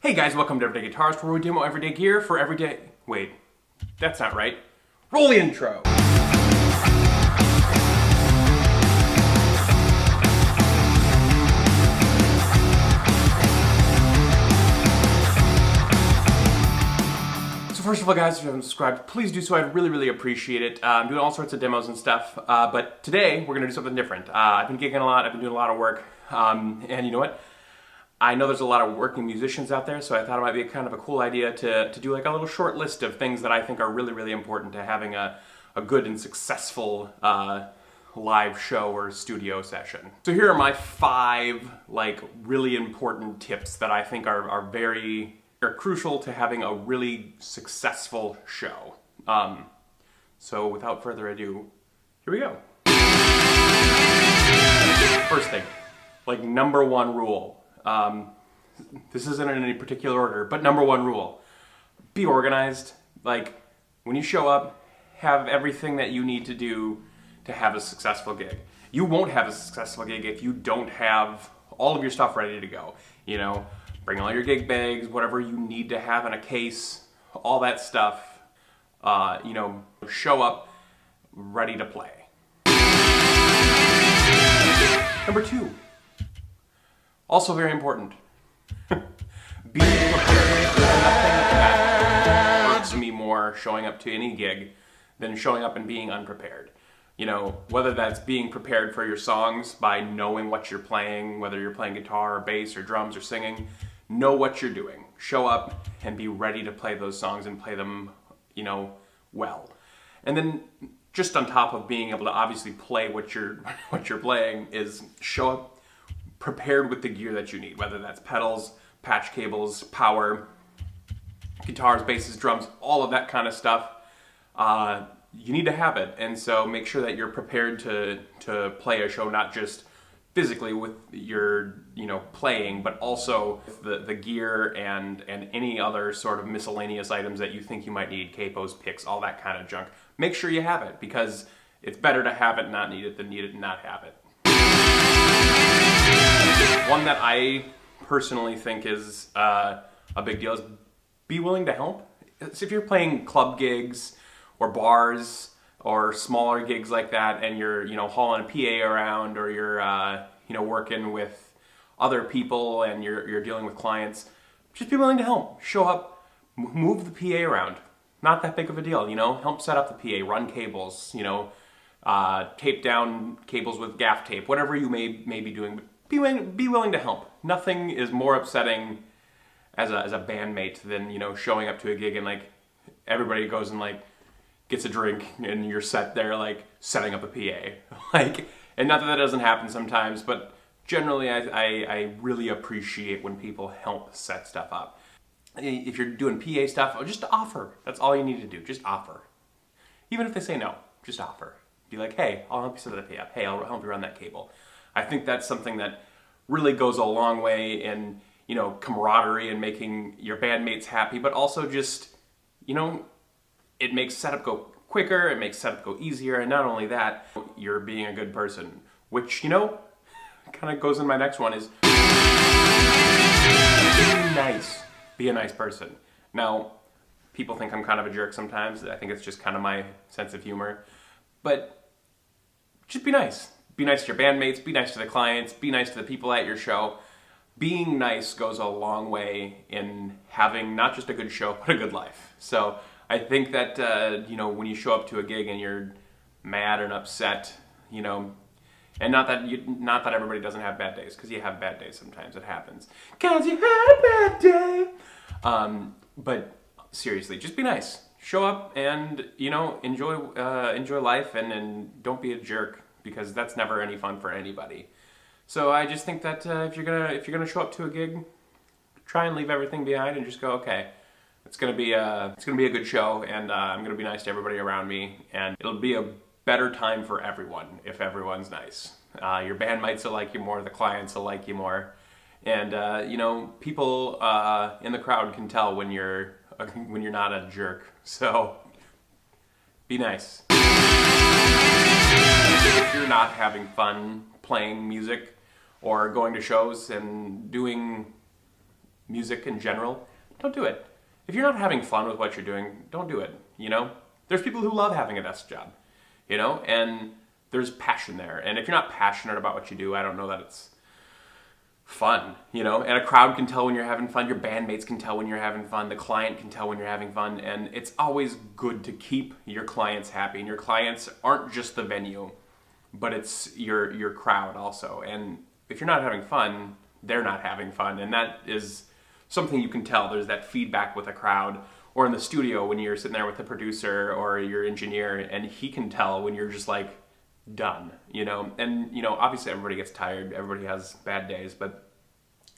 Hey guys, welcome to Everyday Guitarist, where we demo everyday gear for everyday... Wait, that's not right. Roll the intro! So first of all guys, if you haven't subscribed, please do so. I'd really appreciate it. I'm doing all sorts of demos and stuff, but today we're going to do something different. I've been gigging a lot, I've been doing a lot of work, and you know what? I know there's a lot of working musicians out there, so I thought it might be kind of a cool idea to do like a little short list of things that I think are really important to having a good and successful live show or studio session. So here are my 5 like really important tips that I think are crucial to having a really successful show. So without further ado, here we go. First thing, like number 1 rule. This isn't in any particular order, but number 1 rule, be organized. Like, when you show up, have everything that you need to do to have a successful gig. You won't have a successful gig if you don't have all of your stuff ready to go. You know, bring all your gig bags, whatever you need to have in a case, all that stuff. You know, show up ready to play. Number 2. Also very important. Be prepared. Nothing that hurts me more showing up to any gig than showing up and being unprepared. You know, whether that's being prepared for your songs by knowing what you're playing, whether you're playing guitar or bass or drums or singing, know what you're doing. Show up and be ready to play those songs and play them, you know, well. And then just on top of being able to obviously play what you're playing is show up prepared with the gear that you need, whether that's pedals, patch cables, power, guitars, basses, drums, all of that kind of stuff. You need to have it, and so make sure that you're prepared to play a show, not just physically with your playing, but also the gear and any other sort of miscellaneous items that you think you might need, capos, picks, all that kind of junk. Make sure you have it, because it's better to have it and not need it than need it and not have it. One that I personally think is a big deal is be willing to help. So if you're playing club gigs or bars or smaller gigs like that, and you're hauling a PA around, or you're working with other people and you're dealing with clients, just be willing to help. Show up, move the PA around. Not that big of a deal, Help set up the PA, run cables, tape down cables with gaff tape, whatever you may be doing. But be willing to help. Nothing is more upsetting as a bandmate than showing up to a gig and like everybody goes and like gets a drink and you're set there like setting up a PA. And not that doesn't happen sometimes, but generally I really appreciate when people help set stuff up. If you're doing PA stuff, just offer. That's all you need to do. Just offer. Even if they say no, just offer. Be like, hey, I'll help you set the PA up. Hey, I'll help you run that cable. I think that's something that really goes a long way in, camaraderie and making your bandmates happy, but also just, it makes setup go quicker, it makes setup go easier, and not only that, you're being a good person, which, kind of goes in my next one is be nice. Be a nice person. Now, people think I'm kind of a jerk sometimes. I think it's just kind of my sense of humor, but just be nice. Be nice to your bandmates, be nice to the clients, be nice to the people at your show. Being nice goes a long way in having not just a good show, but a good life. So I think that, when you show up to a gig and you're mad and upset, and not that everybody doesn't have bad days, because you have bad days sometimes, it happens. Because you had a bad day! But seriously, just be nice. Show up and, enjoy life and don't be a jerk, because that's never any fun for anybody. So I just think that if you're gonna show up to a gig, try and leave everything behind and just go, okay, it's gonna be a good show, and I'm gonna be nice to everybody around me, and it'll be a better time for everyone if everyone's nice. Your bandmates will like you more, the clients will like you more, and people in the crowd can tell when you're not a jerk. So be nice. If you're not having fun playing music or going to shows and doing music in general, don't do it. If you're not having fun with what you're doing, don't do it, you know? There's people who love having a desk job, you know? And there's passion there. And if you're not passionate about what you do, I don't know that it's fun, you know? And a crowd can tell when you're having fun, your bandmates can tell when you're having fun, the client can tell when you're having fun, and it's always good to keep your clients happy. And your clients aren't just the venue, but it's your crowd also. And if you're not having fun, they're not having fun, and that is something you can tell. There's that feedback with a crowd, or in the studio when you're sitting there with the producer or your engineer, and he can tell when you're just like done, you know? And, you know, obviously everybody gets tired, everybody has bad days, but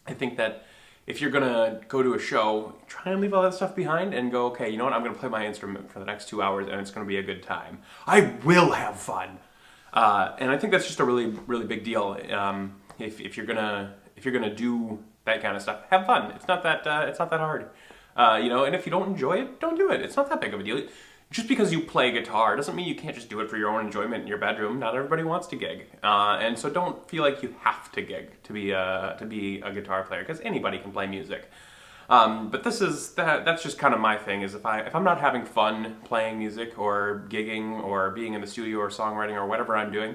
I think that if you're gonna go to a show, try and leave all that stuff behind and go, okay, you know what, I'm gonna play my instrument for the next 2 hours and it's gonna be a good time. I will have fun. And I think that's just a really, really big deal. If you're gonna do that kind of stuff, have fun. It's not that hard. You know, and if you don't enjoy it, don't do it. It's not that big of a deal. Just because you play guitar doesn't mean you can't just do it for your own enjoyment in your bedroom. Not everybody wants to gig, and so don't feel like you have to gig to be a guitar player, because anybody can play music. But that's just kind of my thing. Is if I'm not having fun playing music or gigging or being in the studio or songwriting or whatever I'm doing,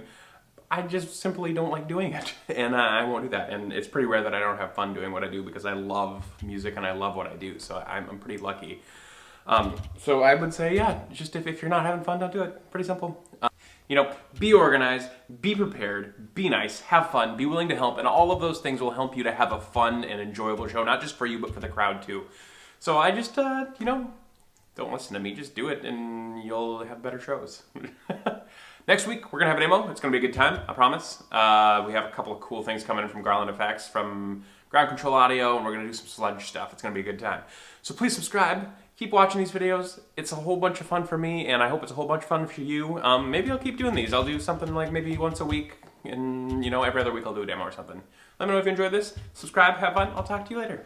I just simply don't like doing it, and I won't do that. And it's pretty rare that I don't have fun doing what I do, because I love music and I love what I do, so I'm pretty lucky. So I would say, yeah, just if you're not having fun, don't do it. Pretty simple. You know, be organized, be prepared, be nice, have fun, be willing to help, and all of those things will help you to have a fun and enjoyable show, not just for you, but for the crowd too. So I just, you know, don't listen to me, just do it and you'll have better shows. Next week, we're going to have an demo. It's going to be a good time, I promise. We have a couple of cool things coming in from Garland Effects, from Ground Control Audio, and we're going to do some sludge stuff. It's going to be a good time. So please subscribe. Keep watching these videos. It's a whole bunch of fun for me, and I hope it's a whole bunch of fun for you. Maybe I'll keep doing these. I'll do something like maybe once a week, and, you know, every other week I'll do a demo or something. Let me know if you enjoyed this. Subscribe, have fun. I'll talk to you later.